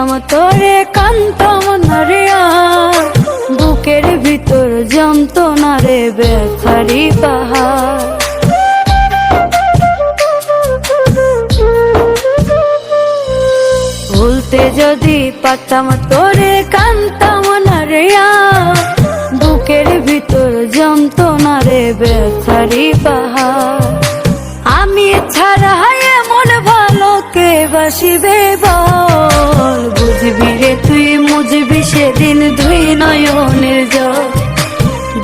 পারতাম তোরে কানতাম না রে আর, বুকের ভিতর যন্ত্রণা রে ব্যথারি পাহাড়। ভুলতে যদি পারতাম তোরে কানতাম না রে আর, বুকের ভিতর যন্ত্রণা রে ব্যথারি পাহাড়। আমি ছাড়া এমন ভালো কে বাসিবে বল, বুঝবি রে তুই মুঝবি সেদিন দুই নয়নের জল,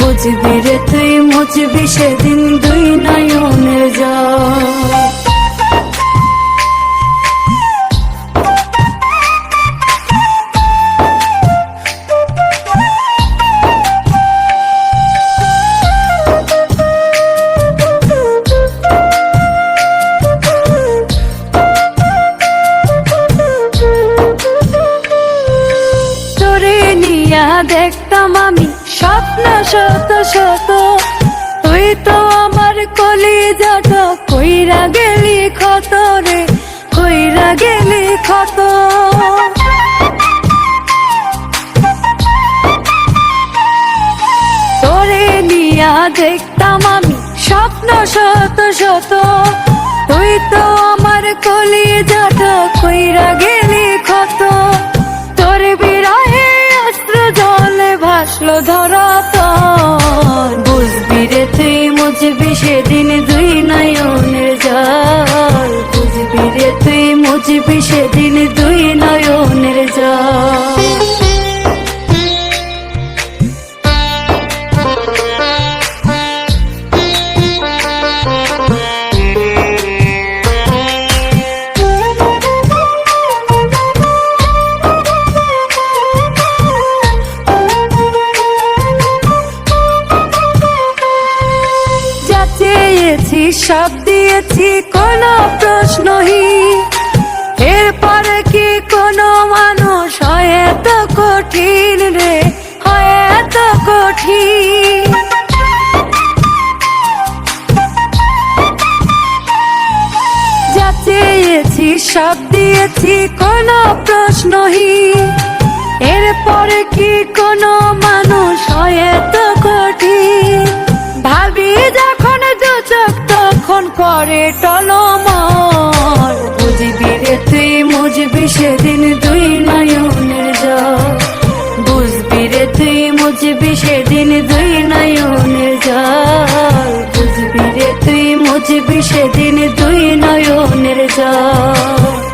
বুঝবি রে তুই মুঝবি সেদিন দুই নয়নের জল। দেখতাম আমি স্বপ্ন শত শত, তুই তো আমার কলিজাটা কইরা গেলি ক্ষত রে, কইরা গেলি ক্ষত। তোরে নিয়া দেখতাম আমি স্বপ্ন শত শত, তুই তো আমার কলিজাটা কইরা গেলি ক্ষত। তোর বিরহে জলে ভাসলো ধরা তোর, বুঝবি রে তুই মুঝবি সেদিন দুই নয়নের জল, বুঝবি রে তুই মুঝবি সেদিন দুই নয়নের জল। সব দিয়েছি কোনো প্রশ্নহীন, এরপরে কি কোনো মানুষ হয় এত কঠিন রে, হয় এত কঠিন। যা চেয়েছি সব দিয়েছি কোনো প্রশ্নহীন, এরপরে কি কোনো মানুষ হয় এত কঠিন। ভাবি যখন দু চোখ তখন করে টলমল, বুঝবি রে তুই মুঝবি সেদিন দুই নয়নের জল, বুঝবি রে তুই মুঝবি সেদিন দুই নয়নের জল, বুঝবি রে তুই মুঝবি সেদিন দুই নয়নের জল।